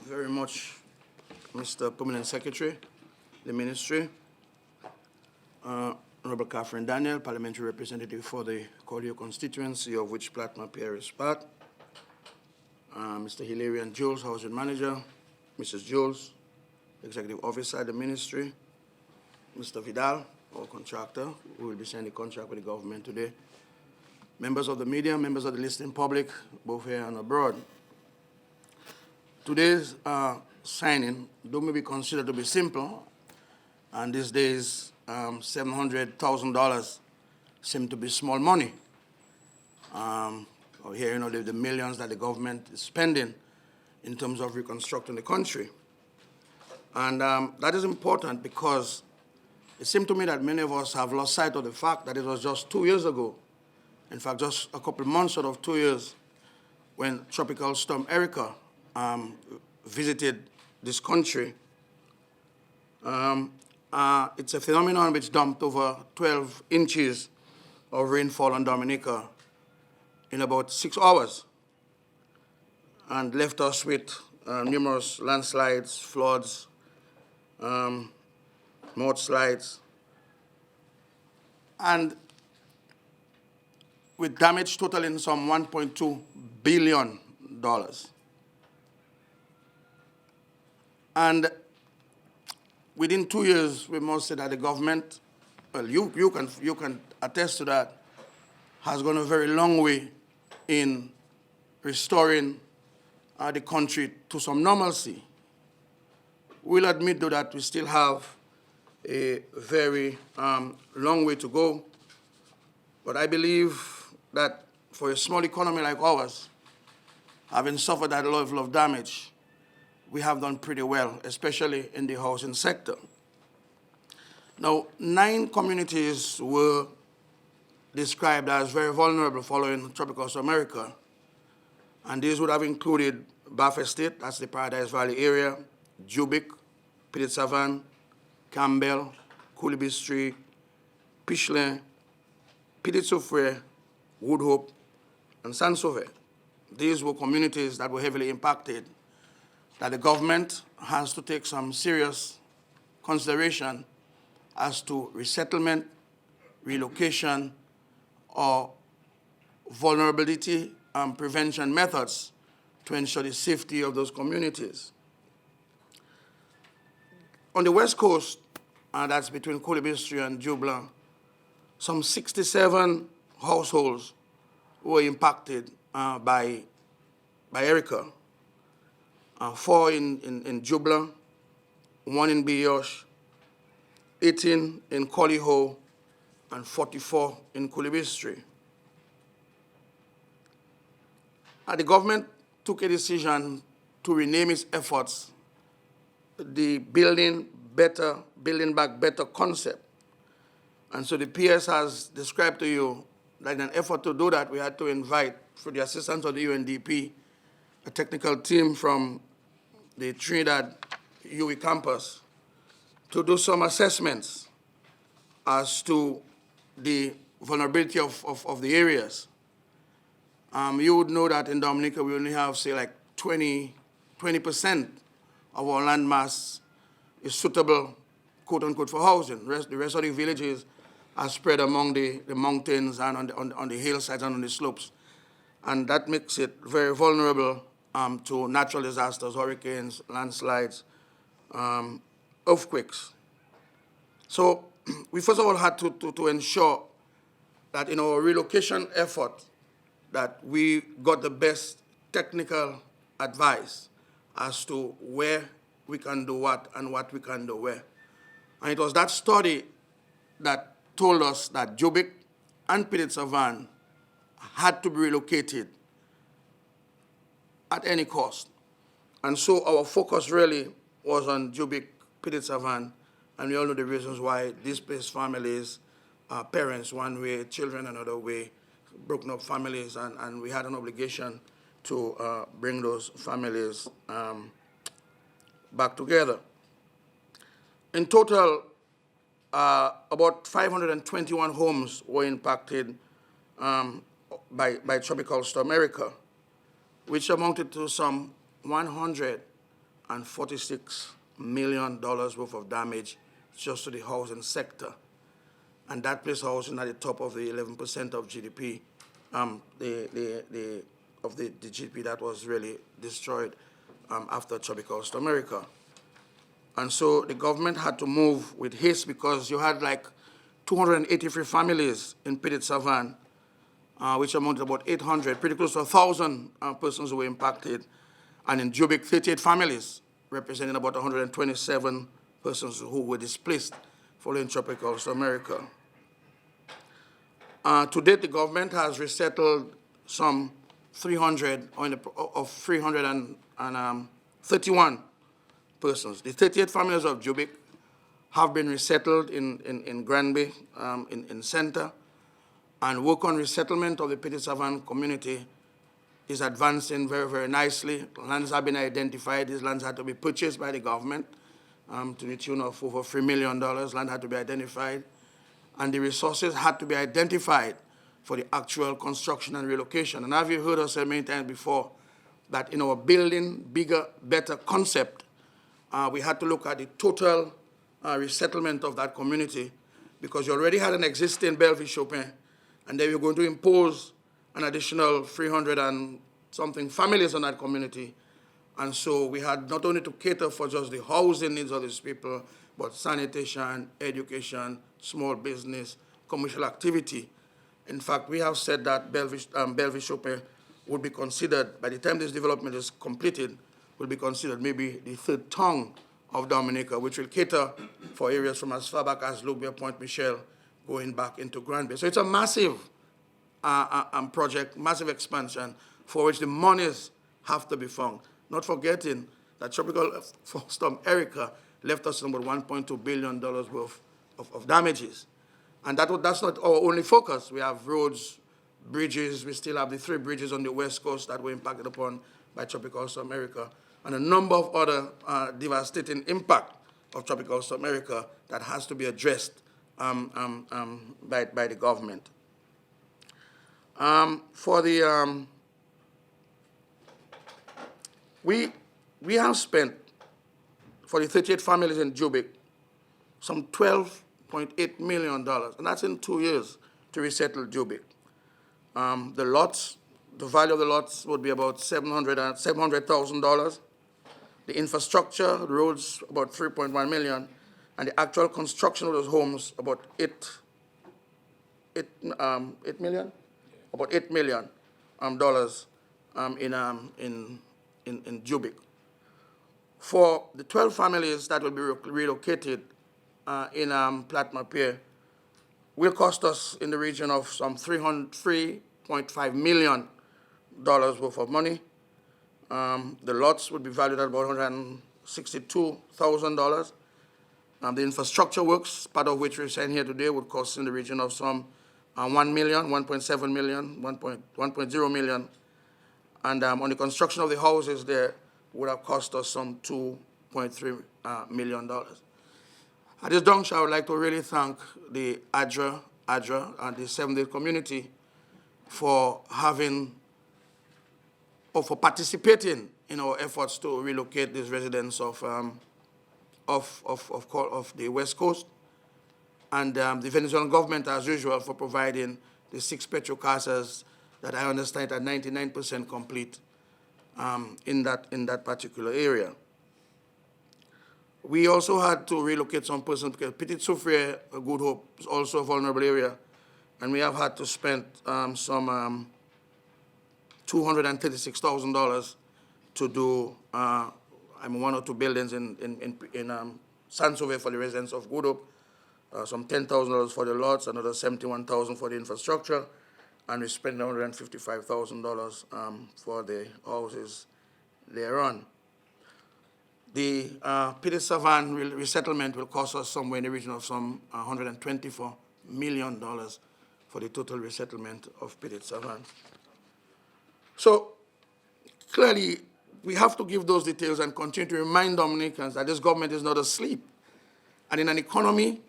very much, Mr. Permanent Secretary, the Ministry, Honourable Catherine Daniel, Parliamentary Representative for the Cottage Constituency, of which Plat, Pierre is part, Mr. Hilarion Jules, Housing Manager, Mrs. Jules, Executive Officer at the Ministry, Mr. Vidal, our contractor, who will be signing the contract with the government today, members of the media, members of the listening public, both here and abroad. Today's signing, though may be considered to be simple, and these days $700,000 seem to be small money. Here, you know, the millions that the government is spending in terms of reconstructing the country. And that is important because it seemed to me that many of us have lost sight of the fact that it was just 2 years ago, in fact, just a couple of months out of 2 years, when Tropical Storm Erica visited this country. It's a phenomenon which dumped over 12 inches of rainfall on Dominica in about 6 hours and left us with numerous landslides, floods, mudslides, and with damage totaling some $1.2 billion. And within 2 years, we must say that the government, well, you can attest to that, has gone a very long way in restoring the country to some normalcy. We'll admit, though, that we still have a very long way to go. But I believe that for a small economy like ours, having suffered that level of damage, we have done pretty well, especially in the housing sector. Now, 9 communities were described as very vulnerable following Tropical Storm Erica, and these would have included Bath Estate, that's the Paradise Valley area, Jubic, Petit Savan, Campbell, Coolibis Street, Pichelin, Petit Soufrière, Woodhope, and Saint-Sauveur. These were communities that were heavily impacted, that the government has to take some serious consideration as to resettlement, relocation, or vulnerability prevention methods to ensure the safety of those communities. On the West Coast, that's between Coolibis Street and Jubla, some 67 households were impacted by Erica. 4 in Jubla, 1 in Biyosh, 18 in Coliho, and 44 in Coolibis Street. The government took a decision to rename its efforts the Building Back Better concept. And so the PS has described to you that in an effort to do that, we had to invite, through the assistance of the UNDP, a technical team from the Trinidad UE campus to do some assessments as to the vulnerability of the areas. You would know that in Dominica, we only have, say, like 20% of our land mass is suitable, quote unquote, for housing. The rest of the villages are spread among the mountains and on the hillsides and on the slopes. And that makes it very vulnerable to natural disasters, hurricanes, landslides, earthquakes. So we first of all had to ensure that in our relocation effort that we got the best technical advice as to where we can do what and what we can do where. And it was that study that told us that Jubic and Petit Savan had to be relocated at any cost. And so our focus really was on Jubic, Petit Savan, and we all know the reasons why displaced families, parents one way, children another way, broken up families, and we had an obligation to bring those families back together. In total, about 521 homes were impacted by Tropical Storm Erica, which amounted to some $46 million worth of damage just to the housing sector. And that place housing at the top of the 11% of GDP, the GDP that was really destroyed after tropical storm America. And so the government had to move with haste because you had like 283 families in Petit Savan, which amounted to about 800, pretty close to 1,000 persons who were impacted. And in Jubic, 38 families, representing about 127 persons who were displaced following tropical storm America. To date, the government has resettled some 331 persons. The 38 families of Jubic have been resettled in Granby, in Center, and work on resettlement of the Petit Savan community is advancing very, very nicely. Lands have been identified. These lands had to be purchased by the government to the tune of over $3 million. Land had to be identified. And the resources had to be identified for the actual construction and relocation. And have you heard us say many times before that in our building bigger, better concept, we had to look at the total resettlement of that community because you already had an existing Bellevue-Chopin, and then you're going to impose an additional 300 and something families on that community. And so we had not only to cater for just the housing needs of these people, but sanitation, education, small business, commercial activity. In fact, we have said that Bellevue-Chopin would be considered, by the time this development is completed, will be considered maybe the third tongue of Dominica, which will cater for areas from as far back as Lubia Point Michel, going back into Granby. So it's a massive project, massive expansion, for which the monies have to be found. Not forgetting that tropical storm Erica left us about $1.2 billion worth of damages. And that's not our only focus. We have roads, bridges. We still have the 3 bridges on the West Coast that were impacted upon by tropical storm Erica, and a number of other devastating impact of tropical storm Erica that has to be addressed by the government. We have spent, for the 38 families in Jubic, some $12.8 million, and that's in 2 years, to resettle Jubic. The lots, the value of the lots would be about $700,000. The infrastructure, the roads, about $3.1 million, and the actual construction of those homes, about $8 million? About $8 million in Jubic. For the 12 families that will be relocated in Plat, Pierre, will cost us in the region of some $3.5 million worth of money. The lots would be valued at about $162,000. The infrastructure works, part of which we're saying here today, would cost in the region of some $1 million, $1.7 million, $1.0 million. And on the construction of the houses there would have cost us some $2.3 million. At this juncture, I would like to really thank the ADRA and the Seventh-day community for for participating in our efforts to relocate these residents of the West Coast, and the Venezuelan government, as usual, for providing the 6 petrocasas that I understand are 99% complete in that particular area. We also had to relocate some persons because Petit Soufriere, Good Hope, is also a vulnerable area, and we have had to spend some $236,000 to do 1 or 2 buildings in San Sauvé for the residents of Good Hope, some $10,000 for the lots, another $71,000 for the infrastructure, and we spent $155,000 for the houses thereon. The Petit Savan resettlement will cost us somewhere in the region of some $124 million for the total resettlement of Petit Savan. So clearly, we have to give those details and continue to remind Dominicans that this government is not asleep. And in an economy,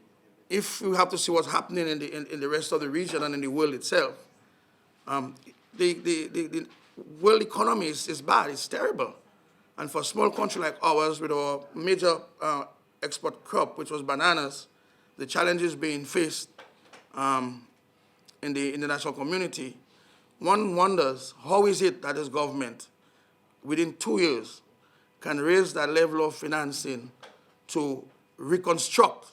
if we have to see what's happening in the rest of the region and in the world itself, the world economy is bad, it's terrible. And for a small country like ours, with our major export crop, which was bananas, the challenges being faced in the international community, one wonders, how is it that this government, within 2 years, can raise that level of financing to reconstruct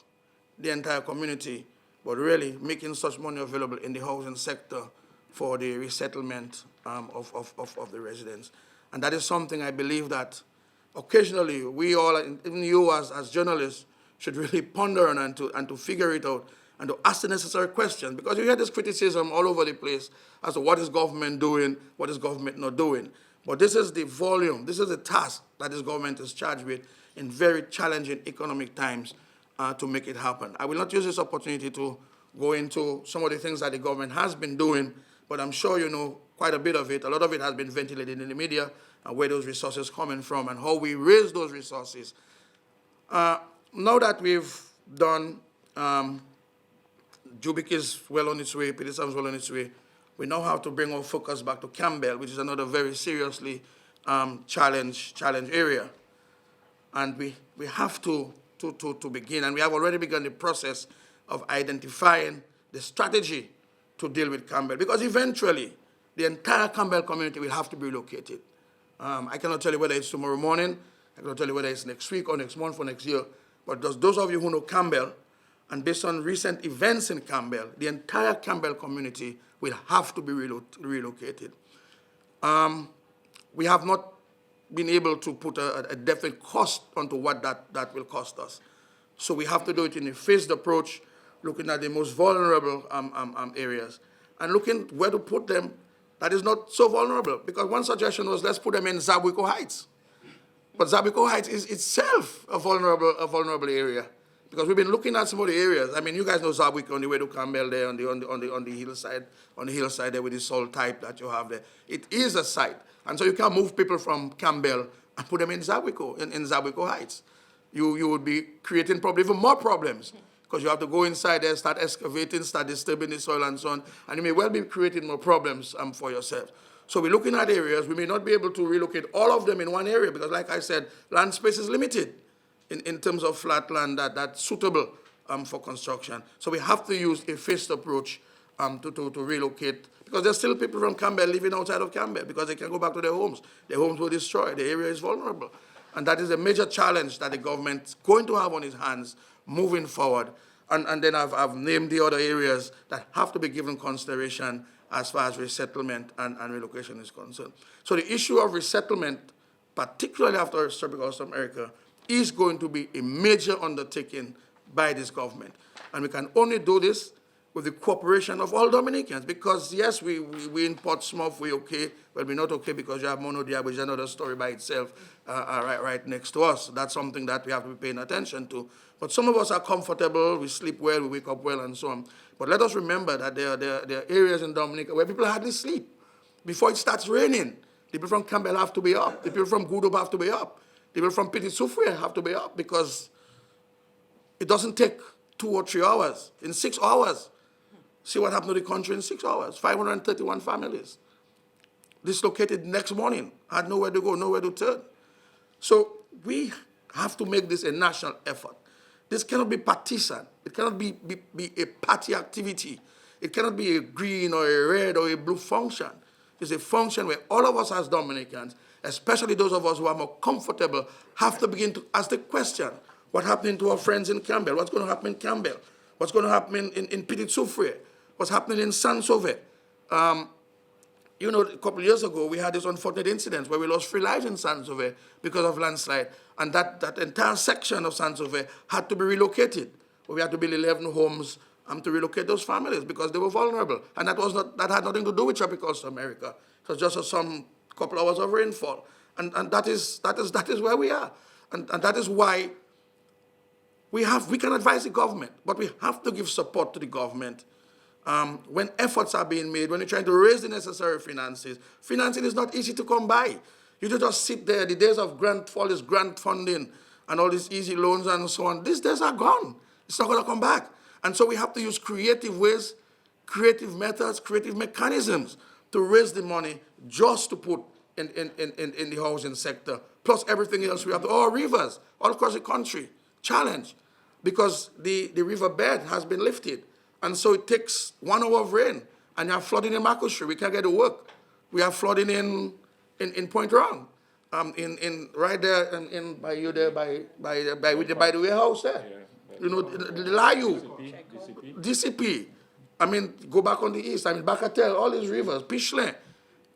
the entire community, but really making such money available in the housing sector for the resettlement of the residents. And that is something I believe that occasionally we all, even you as journalists, should really ponder on and to figure it out and to ask the necessary questions, because you hear this criticism all over the place as to what is government doing, what is government not doing. But this is the volume, this is the task that this government is charged with in very challenging economic times to make it happen. I will not use this opportunity to go into some of the things that the government has been doing, but I'm sure you know quite a bit of it. A lot of it has been ventilated in the media, and where those resources coming from and how we raise those resources. Now that we've done Jubic is well on its way, Peterson is well on its way, we now have to bring our focus back to Campbell, which is another very seriously challenge area. And we have to begin, and we have already begun the process of identifying the strategy to deal with Campbell, because eventually the entire Campbell community will have to be relocated. I cannot tell you whether it's tomorrow morning, I cannot tell you whether it's next week or next month or next year, but those of you who know Campbell, and based on recent events in Campbell, the entire Campbell community will have to be relocated. We have not been able to put a definite cost onto what that will cost us. So we have to do it in a phased approach, looking at the most vulnerable areas, and looking where to put them that is not so vulnerable. Because one suggestion was, let's put them in Zabwiko Heights. But Zabwiko Heights is itself a vulnerable area, because we've been looking at some of the areas. I mean, you guys know Zabwiko on the way to Campbell there, on the hillside there with the soil type that you have there. It is a site, and so you can't move people from Campbell and put them in Zabwiko, in Zabwiko Heights. You would be creating probably even more problems, because you have to go inside there, start excavating, start disturbing the soil and so on, and you may well be creating more problems for yourself. So we're looking at areas. We may not be able to relocate all of them in one area, because like I said, land space is limited in terms of flat land that's suitable for construction. So we have to use a phased approach to relocate, because there's still people from Campbell living outside of Campbell because they can't go back to their homes. Their homes were destroyed. The area is vulnerable. And that is a major challenge that the government's going to have on its hands moving forward. And then I've named the other areas that have to be given consideration as far as resettlement and relocation is concerned. So the issue of resettlement, particularly after Republic of South America, is going to be a major undertaking by this government. And we can only do this with the cooperation of all Dominicans, because yes, we in Portsmouth, we're okay, but we're not okay because you have Monodia, which is another story by itself, right next to us. That's something that we have to be paying attention to. But some of us are comfortable, we sleep well, we wake up well, and so on. But let us remember that there are areas in Dominica where people hardly sleep. Before it starts raining, the people from Campbell have to be up. The people from Goudob have to be up. The people from Petit Soufrière have to be up, because it doesn't take 2 or 3 hours. In 6 hours, see what happened to the country in 6 hours. 531 families dislocated next morning, had nowhere to go, nowhere to turn. So we have to make this a national effort. This cannot be partisan. It cannot be a party activity. It cannot be a green or a red or a blue function. It's a function where all of us as Dominicans, especially those of us who are more comfortable, have to begin to ask the question, what's happening to our friends in Campbell? What's going to happen in Campbell? What's going to happen in Petit Soufrière? What's happening in Saint-Sauvé? You know, a couple of years ago, we had this unfortunate incident where we lost 3 lives in Saint-Sauvé because of landslide. And that entire section of Saint-Sauvé had to be relocated. We had to build 11 homes to relocate those families because they were vulnerable. And that had nothing to do with tropical South America. It was just some couple hours of rainfall. And that is where we are. And that is why we can advise the government, but we have to give support to the government. When efforts are being made, when you're trying to raise the necessary finances, financing is not easy to come by. You don't just sit there. The days of all this grant funding and all these easy loans and so on, these days are gone. It's not going to come back. And so we have to use creative ways, creative methods, creative mechanisms to raise the money just to put in the housing sector, plus everything else we have, all rivers, all across the country, challenge, because the riverbed has been lifted. And so it takes 1 hour of rain, and you have flooding in Macclesfield. We can't get to work. We have flooding in Point Round, in right there, by you there, by the warehouse there. You know, the Layu, DCP. I mean, go back on the east. I mean, Bacatel, all these rivers, Pichelin,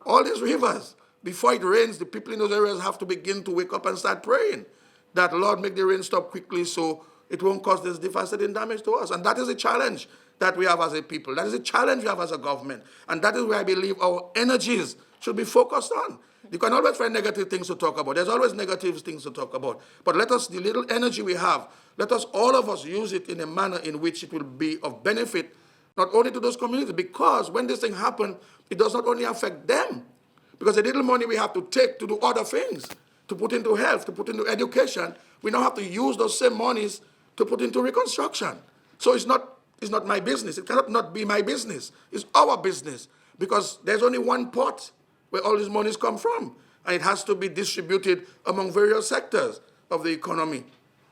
all these rivers. Before it rains, the people in those areas have to begin to wake up and start praying that, Lord, make the rain stop quickly so it won't cause this devastating damage to us. And that is a challenge that we have as a people. That is a challenge we have as a government. And that is where I believe our energies should be focused on. You can always find negative things to talk about. There's always negative things to talk about. But let us, the little energy we have, let us, all of us, use it in a manner in which it will be of benefit, not only to those communities, because when this thing happens, it does not only affect them, because the little money we have to take to do other things, to put into health, to put into education, we now have to use those same monies to put into reconstruction. So it's not my business. It cannot not be my business. It's our business, because there's only one pot where all these monies come from, and it has to be distributed among various sectors of the economy.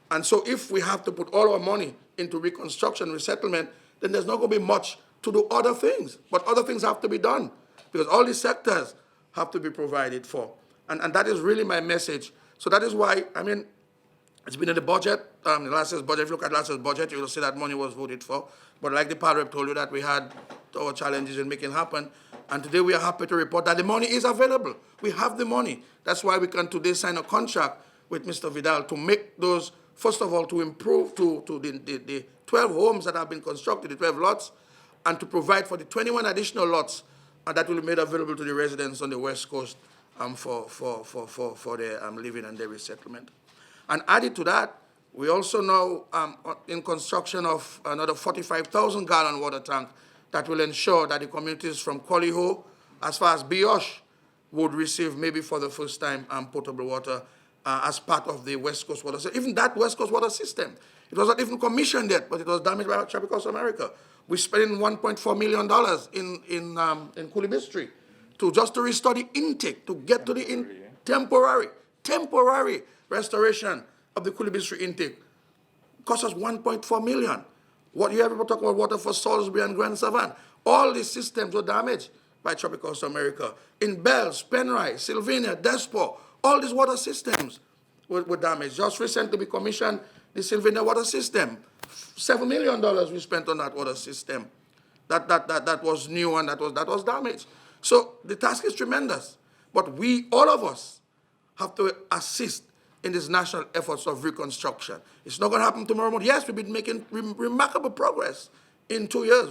And so if we have to put all our money into reconstruction, resettlement, then there's not going to be much to do other things. But other things have to be done, because all these sectors have to be provided for. And that is really my message. So that is why, I mean, it's been in the budget, last year's budget. If you look at last year's budget, you will see that money was voted for. But like the power rep told you, that we had our challenges in making it happen. And today we are happy to report that the money is available. We have the money. That's why we can today sign a contract with Mr. Vidal to make those, first of all, to improve to the 12 homes that have been constructed, the 12 lots, and to provide for the 21 additional lots that will be made available to the residents on the West Coast for their living and their resettlement. And added to that, we also now in construction of another 45,000-gallon water tank that will ensure that the communities from Qualiho, as far as Biosh, would receive maybe for the first time potable water as part of the West Coast water system. Even that West Coast water system, it was not even commissioned yet, but it was damaged by Tropical America. We spent $1.4 million in Kulibistri to restore the intake, to get to the temporary restoration of the Kulibistri intake. Cost us $1.4 million. What you hear people talk about water for Salisbury and Grand Savannah. All these systems were damaged by Tropical America. In Bells, Penrite, Sylvania, Despo, all these water systems were damaged. Just recently we commissioned the Sylvania water system. $7 million we spent on that water system. That was new and that was damaged. So the task is tremendous. But we, all of us, have to assist in these national efforts of reconstruction. It's not going to happen tomorrow morning. Yes, we've been making remarkable progress in 2 years,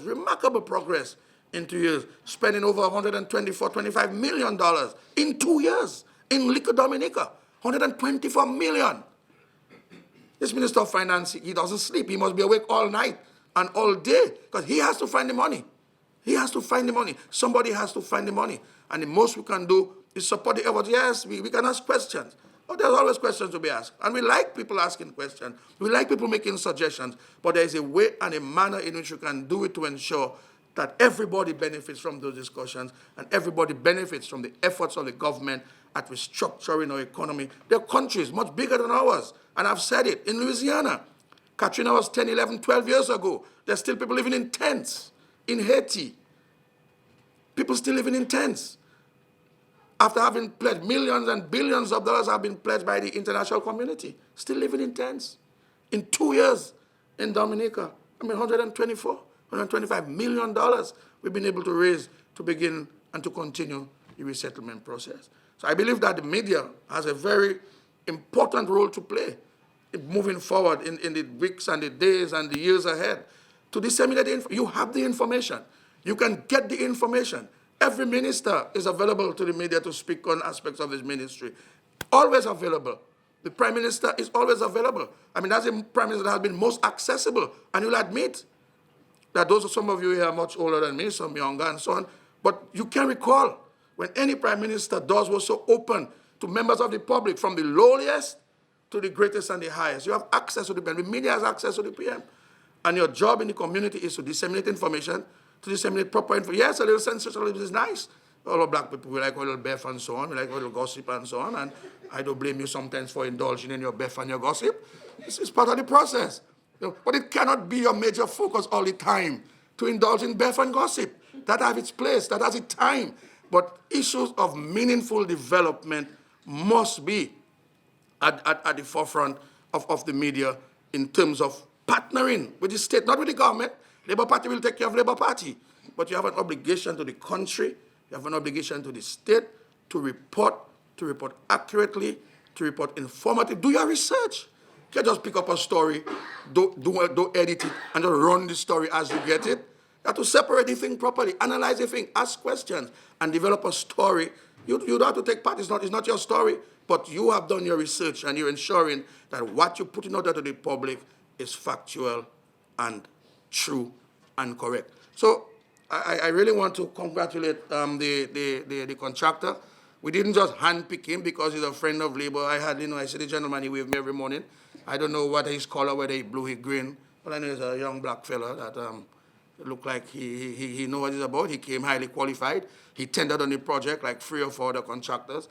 spending over $125 million in 2 years in Liquor Dominica, $124 million. This Minister of Finance, he doesn't sleep. He must be awake all night and all day, because he has to find the money. He has to find the money. Somebody has to find the money. And the most we can do is support the effort. Yes, we can ask questions. But there's always questions to be asked. And we like people asking questions. We like people making suggestions. But there is a way and a manner in which you can do it to ensure that everybody benefits from those discussions and everybody benefits from the efforts of the government at restructuring our economy. There are countries much bigger than ours. And I've said it. In Louisiana, Katrina was 10, 11, 12 years ago. There's still people living in tents. In Haiti, people still living in tents. After having pledged millions and billions of dollars have been pledged by the international community, still living in tents. In 2 years in Dominica, $125 million we've been able to raise to begin and to continue the resettlement process. So I believe that the media has a very important role to play in moving forward in the weeks and the days and the years ahead to disseminate the information. You have the information. You can get the information. Every minister is available to the media to speak on aspects of his ministry. Always available. The Prime Minister is always available. I mean, that's the Prime Minister that has been most accessible. And you'll admit that some of you here are much older than me, some younger and so on. But you can recall when any Prime Minister doors were so open to members of the public, from the lowliest to the greatest and the highest. You have access to the PM. The media has access to the PM. And your job in the community is to disseminate information, to disseminate proper information. Yes, a little censorship is nice, All the black people, we like a little beef and so on, we like a little gossip and so on, and I don't blame you sometimes for indulging in your beef and your gossip. It's part of the process. But it cannot be your major focus all the time to indulge in beef and gossip. That has its place, that has its time. But issues of meaningful development must be at the forefront of the media in terms of partnering with the state, not with the government. Labour Party will take care of Labour Party. But you have an obligation to the country, you have an obligation to the state to report accurately, to report informative. Do your research. You can't just pick up a story, don't edit it, and just run the story as you get it. You have to separate the thing properly, analyze the thing, ask questions, and develop a story. You don't have to take part. It's not your story, but you have done your research, and you're ensuring that what you're putting out there to the public is factual and true and correct. So I really want to congratulate the contractor. We didn't just handpick him because he's a friend of Labour. I see the gentleman, he waved me every morning. I don't know what his color, whether he blue, he green. But I know he's a young black fella that looked like he knows what he's about. He came highly qualified. He tendered on the project like 3 or 4 other contractors.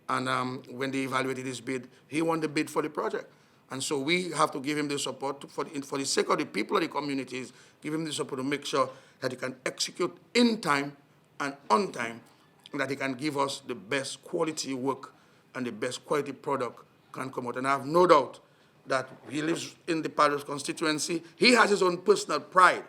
And when they evaluated his bid, he won the bid for the project. And so we have to give him the support for the sake of the people of the communities, give him the support to make sure that he can execute in time and on time, and that he can give us the best quality work and the best quality product can come out. And I have no doubt that he lives in the Cottage constituency. He has his own personal pride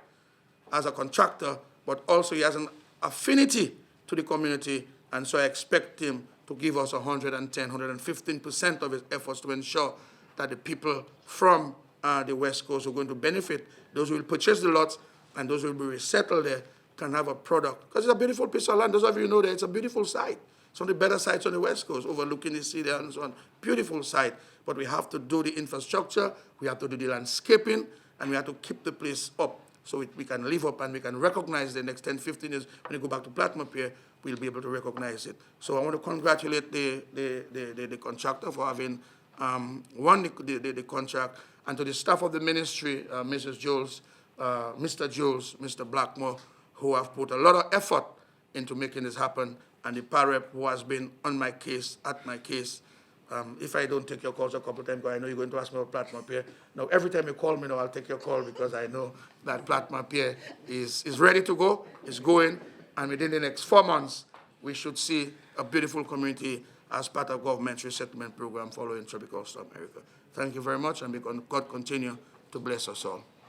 as a contractor, but also he has an affinity to the community, and so I expect him to give us 110, 115% of his efforts to ensure that the people from the West Coast who are going to benefit, those who will purchase the lots and those who will be resettled there, can have a product. Because it's a beautiful piece of land. Those of you who know that it's a beautiful site. It's one of the better sites on the West Coast, overlooking the sea there and so on. Beautiful site. But we have to do the infrastructure, we have to do the landscaping, and we have to keep the place up so we can live up and we can recognize the next 10, 15 years. When you go back to Plat, Pierre, we'll be able to recognize it. So I want to congratulate the contractor for having won the contract, and to the staff of the ministry, Mrs. Jules, Mr. Jules, Mr. Blackmore, who have put a lot of effort into making this happen, and the PAREP who has been on my case, at my case. If I don't take your calls a couple of times, because I know you're going to ask me about Plat, Pierre. Now, every time you call me now, I'll take your call because I know that Plat, Pierre is ready to go, is going, and within the next 4 months, we should see a beautiful community as part of government's resettlement program following Tropical Storm Erica. Thank you very much, and may God continue to bless us all.